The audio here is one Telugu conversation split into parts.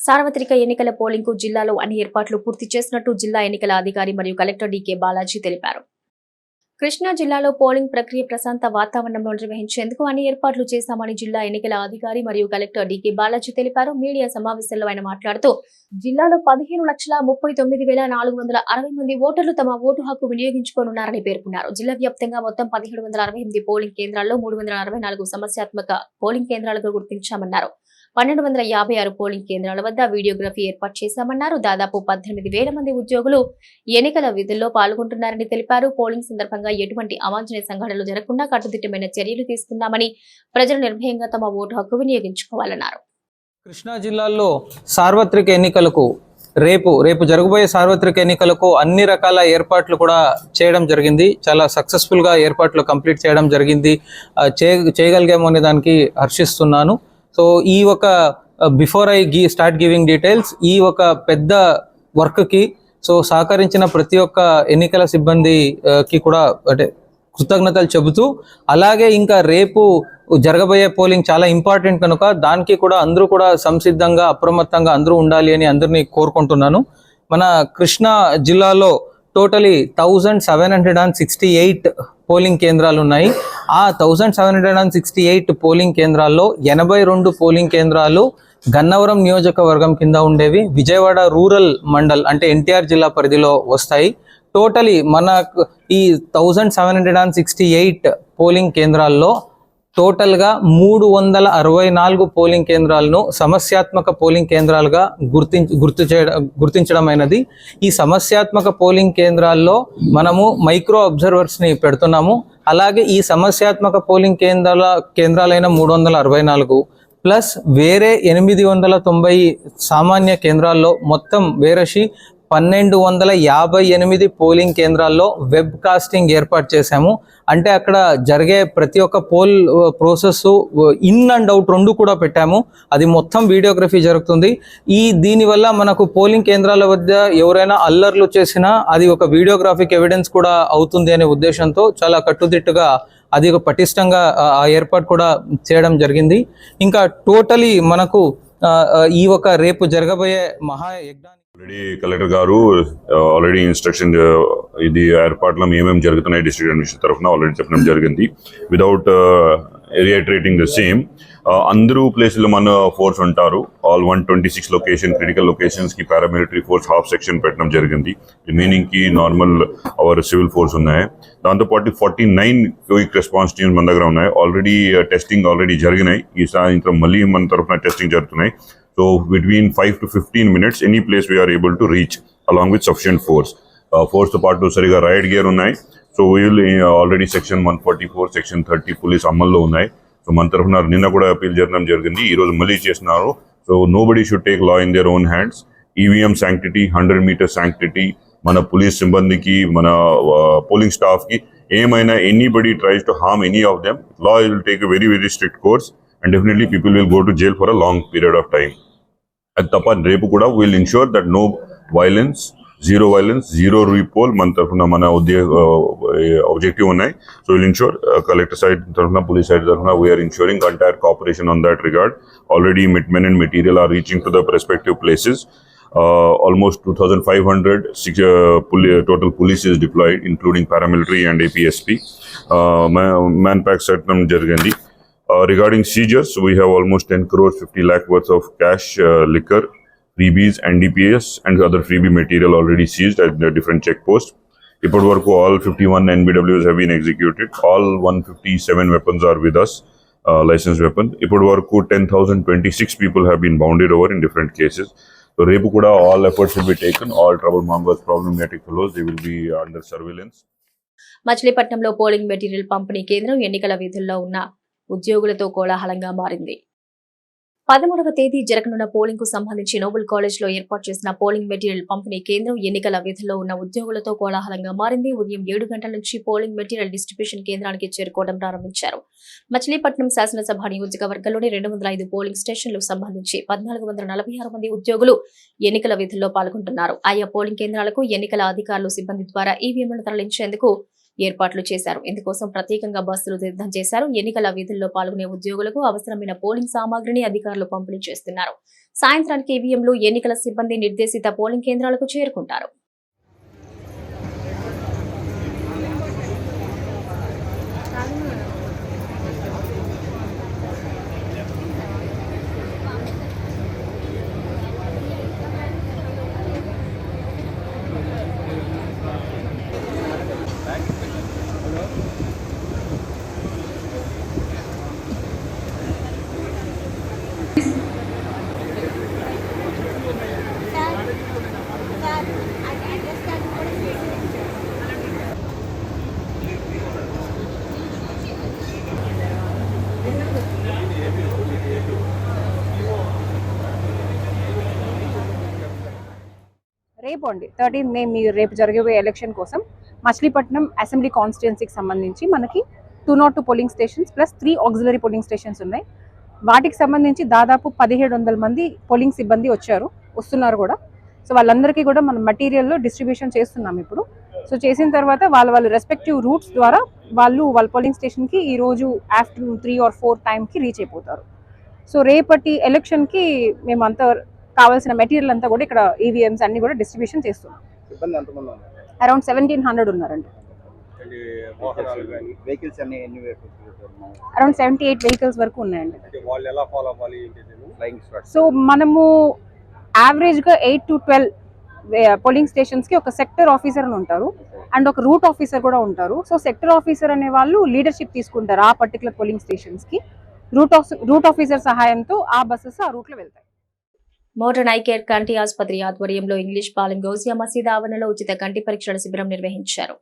సార్వత్రిక ఎన్నికల పోలింగ్ కు జిల్లాలో అన్ని ఏర్పాట్లు పూర్తి చేసినట్టు జిల్లా ఎన్నికల అధికారి మరియు కలెక్టర్ డీకే బాలాజీ తెలిపారు. కృష్ణా జిల్లాలో పోలింగ్ ప్రక్రియ ప్రశాంత వాతావరణంలో నిర్వహించేందుకు అన్ని ఏర్పాట్లు చేశామని జిల్లా ఎన్నికల అధికారి మరియు కలెక్టర్ డీకే బాలాజీ తెలిపారు. మీడియా సమావేశంలో ఆయన మాట్లాడుతూ జిల్లాలో 15,39,460 మంది ఓటర్లు తమ ఓటు హక్కు వినియోగించుకోనున్నారని పేర్కొన్నారు. జిల్లా వ్యాప్తంగా మొత్తం 1768 పోలింగ్ కేంద్రాల్లో 364 సమస్యాత్మక పోలింగ్ కేంద్రాలుగా గుర్తించామన్నారు. 1256 పోలింగ్ కేంద్రాల వద్ద వీడియోగ్రఫీ ఏర్పాటు చేశామన్నారు. దాదాపు 18,000 మంది ఉద్యోగులు ఎన్నికల విధుల్లో పాల్గొంటున్నారని తెలిపారు. పోలింగ్ సందర్భంగా ఎటువంటి అవాంఛనీయ సంఘటనలు జరగకుండా కట్టుదిట్టమైన చర్యలు తీసుకున్నామని ప్రజలు నిర్భయంగా తమ ఓటు హక్కు వినియోగించుకోవాలన్నారు. కృష్ణా జిల్లాలో సార్వత్రిక ఎన్నికలకు రేపు జరగబోయే సార్వత్రిక ఎన్నికలకు అన్ని రకాల ఏర్పాట్లు కూడా చేయడం జరిగింది. చాలా సక్సెస్ఫుల్ గా ఏర్పాట్లు కంప్లీట్ చేయడం జరిగింది. చేయగలిగాము అనే దానికి హర్షిస్తున్నాను. సో ఈ ఒక before I start giving details, ఈ ఒక పెద్ద వర్క్కి సహకరించిన ప్రతి ఒక్క ఎన్నికల సిబ్బందికి కూడా అంటే కృతజ్ఞతలు చెబుతూ, అలాగే ఇంకా రేపు జరగబోయే పోలింగ్ చాలా ఇంపార్టెంట్ కనుక దానికి కూడా అందరూ కూడా సంసిద్ధంగా అప్రమత్తంగా అందరూ ఉండాలి అని అందరినీ కోరుకుంటున్నాను. మన కృష్ణా జిల్లాలో టోటలీ 1768 పోలింగ్ కేంద్రాలు ఉన్నాయి. ఆ 1768 పోలింగ్ కేంద్రాల్లో 82 పోలింగ్ కేంద్రాలు గన్నవరం నియోజకవర్గం కింద ఉండేవి. విజయవాడ రూరల్ మండల్ అంటే ఎన్టీఆర్ జిల్లా పరిధిలో వస్తాయి. టోటలీ మన ఈ 1768 పోలింగ్ కేంద్రాల్లో టోటల్గా 364 పోలింగ్ కేంద్రాలను సమస్యాత్మక పోలింగ్ కేంద్రాలుగా గుర్తించడం అయినది. ఈ సమస్యాత్మక పోలింగ్ కేంద్రాల్లో మనము మైక్రో అబ్జర్వర్స్ని పెడుతున్నాము. అలాగే ఈ సమస్యాత్మక పోలింగ్ కేంద్రాలైన 364 ప్లస్ వేరే 890 సామాన్య కేంద్రాల్లో మొత్తం వేరసి 1258 పోలింగ్ కేంద్రాల్లో వెబ్ కాస్టింగ్ ఏర్పాటు చేశాము. అంటే అక్కడ జరిగే ప్రతి ఒక్క pole process in and out రెండు కూడా పెట్టాము. అది మొత్తం వీడియోగ్రఫీ జరుగుతుంది. దీనివల్ల మనకు పోలింగ్ కేంద్రాల వద్ద ఎవరైనా అల్లర్లు చేసినా అది ఒక వీడియోగ్రాఫిక్ ఎవిడెన్స్ కూడా అవుతుంది అనే ఉద్దేశంతో చాలా కట్టుదిట్టుగా అది ఒక పటిష్టంగా ఆ ఏర్పాటు కూడా చేయడం జరిగింది. ఇంకా టోటలీ మనకు ఈ ఒక రేపు జరగబోయే మహాయజ్ఞాన్ని ఆల్రెడీ కలెక్టర్ గారు ఆల్రెడీ ఇన్స్ట్రక్షన్ ఇది ఏర్పాట్ల ఏమేమి జరుగుతున్నాయి డిస్ట్రిక్ట్ అడ్మినిస్ట్రేషన్ తరఫున ఆల్రెడీ చెప్పడం జరిగింది. వితౌట్ రియేటరేటింగ్ ద సేమ్, అందరూ ప్లేస్లో మన ఫోర్స్ ఉంటారు. ఆల్ 126 లొకేషన్ క్రిటికల్ లొకేషన్స్కి పారామిలిటరీ ఫోర్స్ హాఫ్ సెక్షన్ పెట్టడం జరిగింది. రిమైనింగ్కి నార్మల్ అవర్ సివిల్ ఫోర్స్ ఉన్నాయి. దాంతోపాటు 49 క్విక్ రెస్పాన్స్ టీమ్స్ మన దగ్గర ఉన్నాయి. ఆల్రెడీ టెస్టింగ్ ఆల్రెడీ జరిగినాయి. ఈ సాయంత్రం మళ్ళీ మన తరఫున టెస్టింగ్ జరుగుతున్నాయి. So between 5 to 15 minutes, any place we are able to reach along with sufficient force. Force to part to sariga riot gear unnai. So we will already section 144, section 30 police amallo unnai. So man tarafuna ninna kuda appeal cheyanam jarigindi. Ee roju malli chestunaru. So nobody should take law in their own hands. EVM sanctity, 100 meter sanctity, mana police simbandiki, mana polling staff ki emaina anybody tries to harm any of them, law will take a very very strict course and definitely people will go to jail for a long period of time. At tapa repu kuda will ensure that no violence, zero repoll man tarafuna mana objective unnai. So we'll ensure collector side tarafuna police side tarafuna we are ensuring entire cooperation on that regard. Already men and material are reaching to the respective places. Almost 2,500 total police is deployed, including paramilitary and APSP. Manpack satnam jarigandi. Regarding seizures, we have almost 10 crores 50 lakh worth of cash, liquor, freebies, NDPS and other freebie material already seized at the different checkposts. Ipod varaku all 51 NBWs have been executed. All 157 weapons are with us, licensed weapons. Ipod varaku 10,026 people have been bounded over in different cases. So repu kuda all efforts will be taken. All trouble-mongers, problematic fellows, they will be under surveillance. మచిలీపట్నంలో పోలింగ్ మెటీరియల్ పంపిణీ కేంద్రం ఎన్నికల విధుల్లో ఉన్న ఉద్యోగులతో కోలాహలంగా మారింది. 13వ తేదీ జరగనున్న పోలింగ్ కు సంబంధించి నోబెల్ కాలేజ్ లో ఏర్పాటు చేసిన పోలింగ్ మెటీరియల్ పంపిణీ కేంద్రం ఎన్నికల విధుల్లో ఉన్న ఉద్యోగులతో కోలాహలంగా మారింది. ఉదయం 7 గంటల నుంచి పోలింగ్ మెటీరియల్ డిస్ట్రిబ్యూషన్ కేంద్రానికి చేరుకోవడం ప్రారంభించారు. మచిలీపట్నం శాసనసభ నియోజకవర్గంలోని 205 పోలింగ్ స్టేషన్లకు సంబంధించి 1446 మంది ఉద్యోగులు ఎన్నికల విధుల్లో పాల్గొంటున్నారు. ఆయా పోలింగ్ కేంద్రాలకు ఎన్నికల అధికారులు సిబ్బంది ద్వారా ఈవీఎంలను తరలించేందుకు ఏర్పాట్లు చేశారు. ఇందుకోసం ప్రత్యేకంగా బస్సులు సిద్ధం చేశారు. ఎన్నికల విధుల్లో పాల్గొనే ఉద్యోగులకు అవసరమైన పోలింగ్ సామాగ్రిని అధికారులు పంపిణీ చేస్తున్నారు. సాయంత్రానికి ఈవీఎంలు ఎన్నికల సిబ్బంది నిర్దేశిత పోలింగ్ కేంద్రాలకు చేరుకుంటారు. రేపు అండి 13 మే మీ రేపు జరగబోయే ఎలక్షన్ కోసం మచిలీపట్నం అసెంబ్లీ కాన్స్టిట్యుయెన్సీకి సంబంధించి మనకి 202 polling stations plus 3 auxiliary polling stations ఉన్నాయి. వాటికి సంబంధించి దాదాపు 1700 మంది పోలింగ్ సిబ్బంది వస్తున్నారు కూడా. సో వాళ్ళందరికీ కూడా మనం మెటీరియల్లో డిస్ట్రిబ్యూషన్ చేస్తున్నాం ఇప్పుడు. సో చేసిన తర్వాత వాళ్ళ రెస్పెక్టివ్ రూట్స్ ద్వారా వాళ్ళ పోలింగ్ స్టేషన్కి ఈరోజు ఆఫ్టర్నూన్ 3 or 4 టైంకి రీచ్ అయిపోతారు. సో రేపటి ఎలక్షన్కి మేము అంతా కావాల్సిన మెటీరియల్ అంతా కూడా ఇక్కడ ఈవీఎంస్ అన్ని కూడా డిస్ట్రిబ్యూషన్ చేస్తున్నాం. అరౌండ్ 1700 ఉన్నారండి. అరౌండ్ 78 వెహికల్స్ వరకు ఉన్నాయండి. సో మనము యావరేజ్గా 8 to 12 పోలింగ్ స్టేషన్స్కి ఒక సెక్టర్ ఆఫీసర్ అని ఉంటారు అండ్ ఒక రూట్ ఆఫీసర్ కూడా ఉంటారు. సో సెక్టర్ ఆఫీసర్ అనే వాళ్ళు లీడర్షిప్ తీసుకుంటారు ఆ పర్టికులర్ పోలింగ్ స్టేషన్స్కి. రూట్ ఆఫీసర్ సహాయంతో ఆ బస్సెస్ ఆ రూట్లో వెళ్తాయి. మోడర్న్ ఐ కేర్ కంటి ఆసుపత్రి ఆధ్వర్యంలో ఇంగ్లీష్ పాలెం గౌసియా మసీద్ ఆవరణలో ఉచిత కంటి పరీక్షల శిబిరం నిర్వహించారు.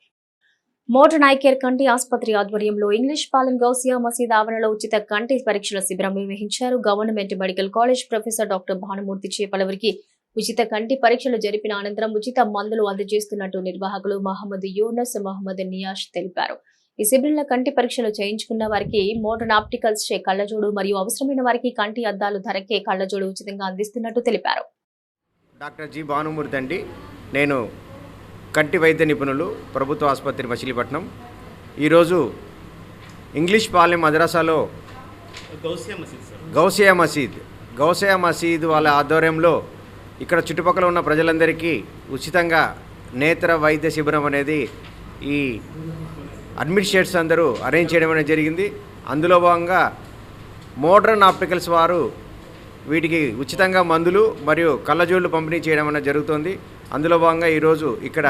మోడర్న్ ఐ కేర్ కంటి ఆసుపత్రి ఆధ్వర్యంలో ఇంగ్లీష్ పాలెం గౌసియా మసీద్ ఆవరణలో ఉచిత కంటి పరీక్షల శిబిరం నిర్వహించారు. Government medical college professor doctor Bhanumurthy చే పలువురికి ఉచిత కంటి పరీక్షలు జరిపిన అనంతరం ఉచిత మందులు అందజేస్తున్నట్టు నిర్వాహకులు మహమ్మద్ యూనస్, మహమ్మద్ నియాష్ తెలిపారు. ఈ శిబిరంలో కంటి పరీక్షలు చేయించుకున్న వారికి మోడర్న్ ఆప్టికల్స్ చే కళ్లజోడు మరియు అవసరమైన వారికి కంటి అద్దాలు ధరకే కళ్లజోడు ఉచితంగా అందిస్తున్నట్టు తెలిపారు. డాక్టర్ జి భానుమూర్తి అండి. నేను కంటి వైద్య నిపుణులు, ప్రభుత్వ ఆసుపత్రి మచిలీపట్నం. ఈరోజు ఇంగ్లీష్ పాలెం మద్రసాలో గౌసియా మసీద్ వాళ్ళ ఆధ్వర్యంలో ఇక్కడ చుట్టుపక్కల ఉన్న ప్రజలందరికీ ఉచితంగా నేత్ర వైద్య శిబిరం అనేది ఈ అడ్మినిస్ట్రేటర్స్ అందరూ అరేంజ్ చేయడం అనేది జరిగింది. అందులో భాగంగా మోడర్న్ ఆప్టికల్స్ వారు వీటికి ఉచితంగా మందులు మరియు కళ్ళజోళ్ళు పంపిణీ చేయడం అనేది జరుగుతుంది. అందులో భాగంగా ఈరోజు ఇక్కడ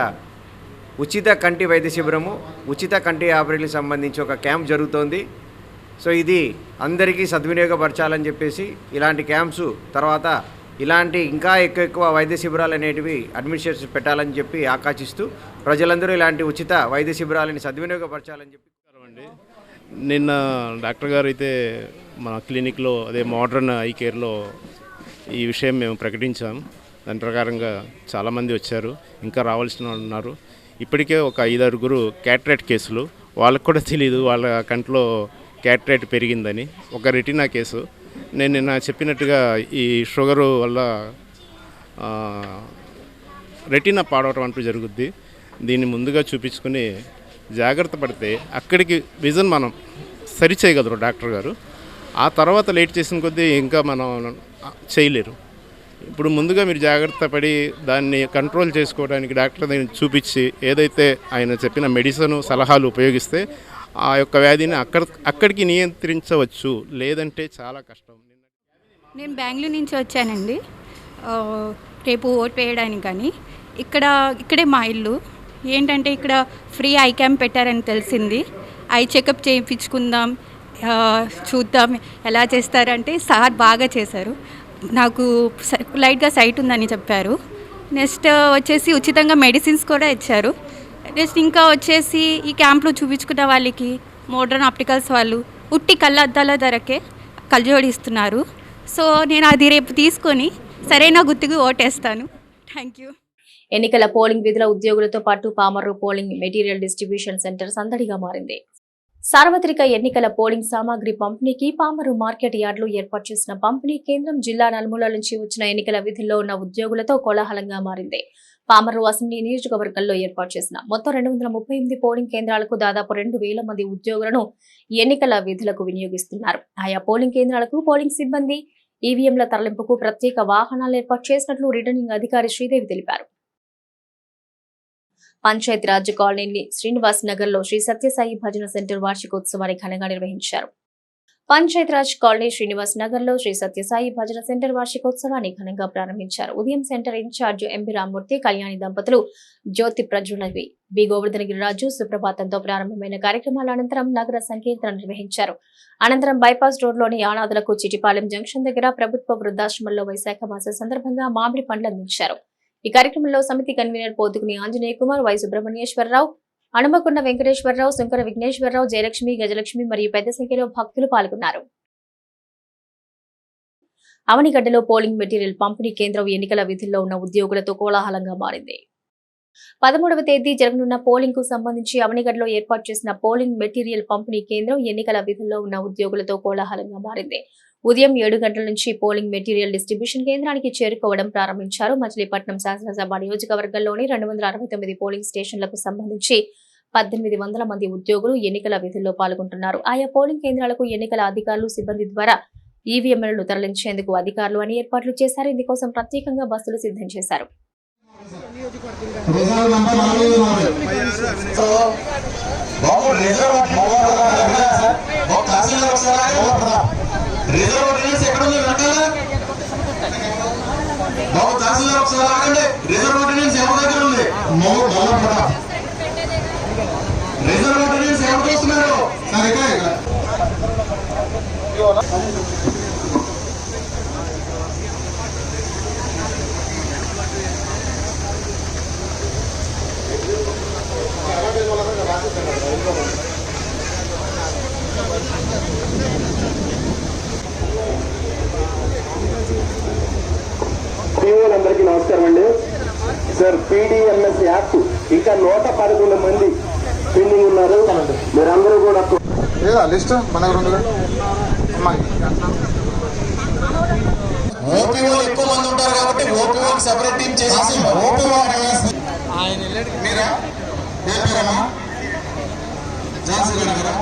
ఉచిత కంటి వైద్య శిబిరము, ఉచిత కంటి ఆపరేషన్కి సంబంధించి ఒక క్యాంప్ జరుగుతోంది. సో ఇది అందరికీ సద్వినియోగపరచాలని చెప్పేసి ఇలాంటి క్యాంప్స్ తర్వాత ఇలాంటి ఇంకా ఎక్కువ వైద్య శిబిరాలు అనేటివి అడ్మినిస్ట్రేషన్ పెట్టాలని చెప్పి ఆకాంక్షిస్తూ ప్రజలందరూ ఇలాంటి ఉచిత వైద్య శిబిరాలని సద్వినియోగపరచాలని చెప్పి. నిన్న డాక్టర్ గారు అయితే మా క్లినిక్లో అదే మోడర్న్ ఐ కేర్లో ఈ విషయం మేము ప్రకటించాం. దాని ప్రకారంగా చాలామంది వచ్చారు, ఇంకా రావాల్సిన వాళ్ళు ఉన్నారు. ఇప్పటికే ఒక 5-6 క్యాటరేట్ కేసులు, వాళ్ళకు కూడా తెలియదు వాళ్ళ కంట్లో క్యాటరేట్ పెరిగిందని. ఒక రెటినా కేసు. నేను నిన్న చెప్పినట్టుగా ఈ షుగరు వల్ల రెటినా పాడవటం అంటూ జరుగుద్ది. దీన్ని ముందుగా చూపించుకుని జాగ్రత్త పడితే అక్కడికి విజన్ మనం సరి చేయగలరు డాక్టర్ గారు. ఆ తర్వాత లేట్ చేసిన కొద్దీ ఇంకా మనం చేయలేరు. ఇప్పుడు ముందుగా మీరు జాగ్రత్త పడి దాన్ని కంట్రోల్ చేసుకోవడానికి డాక్టర్ దగ్గర చూపించి ఏదైతే ఆయన చెప్పిన మెడిసిన్ సలహాలు ఉపయోగిస్తే ఆ యొక్క వ్యాధిని అక్కడికి నియంత్రించవచ్చు, లేదంటే చాలా కష్టం. నేను బెంగళూరు నుంచి వచ్చానండి రేపు ఓటు వేయడానికి. కానీ ఇక్కడే మా ఇల్లు. ఏంటంటే ఇక్కడ ఫ్రీ ఐ క్యాంప్ పెట్టారని తెలిసింది. ఐ చెకప్ చేయించుకుందాం, చూద్దాం ఎలా చేస్తారంటే సార్ బాగా చేశారు. నాకు లైట్గా సైట్ ఉందని చెప్పారు. నెక్స్ట్ వచ్చేసి ఉచితంగా మెడిసిన్స్ కూడా ఇచ్చారు. నెక్స్ట్ ఇంకా వచ్చేసి ఈ క్యాంప్లో చూపించుకున్న వాళ్ళకి మోడర్న్ ఆప్టికల్స్ వాళ్ళు ఉట్టి కళ్ళ అద్దాల ధరకే కళ్ళజోడి ఇస్తున్నారు. సో నేను అది రేపు తీసుకొని సరైన గుర్తుకు ఓటేస్తాను. Thank you. ఎన్నికల పోలింగ్ విధుల ఉద్యోగులతో పాటు Pamarru polling material distribution centre సందడిగా మారింది. సార్వత్రిక ఎన్నికల పోలింగ్ సామాగ్రి పంపిణీకి పామర్రు మార్కెట్ యార్డులో ఏర్పాటు చేసిన పంపిణీ కేంద్రం జిల్లా నలుమూలల నుంచి వచ్చిన ఎన్నికల విధుల్లో ఉన్న ఉద్యోగులతో కోలాహలంగా మారింది. పామర్రు అసెంబ్లీ నియోజకవర్గంలో ఏర్పాటు చేసిన మొత్తం 238 పోలింగ్ కేంద్రాలకు దాదాపు 2,000 మంది ఉద్యోగులను ఎన్నికల విధులకు వినియోగిస్తున్నారు. ఆయా పోలింగ్ కేంద్రాలకు పోలింగ్ సిబ్బంది, ఈవీఎంల తరలింపుకు ప్రత్యేక వాహనాలు ఏర్పాటు చేసినట్లు రిటర్నింగ్ అధికారి శ్రీదేవి తెలిపారు. పంచాయతీరాజ్ కాలనీ శ్రీనివాస్ నగర్ లో శ్రీ సత్యసాయి భజన సెంటర్ వార్షికోత్సవాన్ని ఘనంగా నిర్వహించారు. పంచాయతీరాజ్ కాలనీ శ్రీనివాస్ నగర్ లో శ్రీ సత్యసాయి భజన సెంటర్ వార్షికోత్సవాన్ని ఘనంగా ప్రారంభించారు. ఉదయం centre in charge MP Rammurthy, Kalyani దంపతులు జ్యోతి ప్రజ్వలవి, బి గోవర్ధనగిరిరాజు సుప్రభాతంతో ప్రారంభమైన కార్యక్రమాల అనంతరం నగర సంకీర్తన నిర్వహించారు. అనంతరం బైపాస్ రోడ్లోని ఆనాదులకు చిటిపాలెం జంక్షన్ దగ్గర ప్రభుత్వ వృద్ధాశ్రమంలో వైశాఖ మాస సందర్భంగా మామిడి పండ్లు అందించారు. ఈ కార్యక్రమంలో సమితి కన్వీనర్ పోతుకుని ఆంజనేయ కుమార్, వై సుబ్రహ్మణ్యేశ్వరరావు, అనుమకున్న వెంకటేశ్వరరావు, శంకర విఘ్నేశ్వరరావు, జయలక్ష్మి, గజలక్ష్మి మరియు పెద్ద సంఖ్యలో భక్తులు పాల్గొన్నారు. అవనిగడ్డలో పోలింగ్ మెటీరియల్ పంపిణీ కేంద్రం ఎన్నికల విధుల్లో ఉన్న ఉద్యోగులతో కోలాహలంగా మారింది. 13వ తేదీ జరగనున్న పోలింగ్ కు సంబంధించి అవనిగడ్డలో ఏర్పాటు చేసిన పోలింగ్ మెటీరియల్ పంపిణీ కేంద్రం ఎన్నికల విధుల్లో ఉన్న ఉద్యోగులతో కోలాహలంగా మారింది. ఉదయం 7 గంటల నుంచి పోలింగ్ మెటీరియల్ డిస్ట్రిబ్యూషన్ కేంద్రానికి చేరుకోవడం ప్రారంభించారు. మచిలీపట్నం శాసనసభ నియోజకవర్గంలోని 269 పోలింగ్ స్టేషన్లకు సంబంధించి 1800 మంది ఉద్యోగులు ఎన్నికల విధుల్లో పాల్గొంటున్నారు. ఆయా పోలింగ్ కేంద్రాలకు ఎన్నికల అధికారులు, సిబ్బంది ద్వారా ఈవీఎంలను తరలించేందుకు అధికారులు అన్ని ఏర్పాట్లు చేశారు. ఇందుకోసం ప్రత్యేకంగా బస్సులు సిద్ధం చేశారు. అందరికీ నమస్కారం అండి. సార్, పీడిఎంఎస్ యాక్ట్ ఇంకా 111 మంది పెండింగ్ ఉన్నారు. మీరందరూ కూడా లిస్ట్ మన ఓపీఓ ఎక్కువ మంది ఉంటారు కాబట్టి ఓపీఓ సెపరేట్ టీం చేసేసి ఓపీఓ మీరా ఝాన్సీ గారు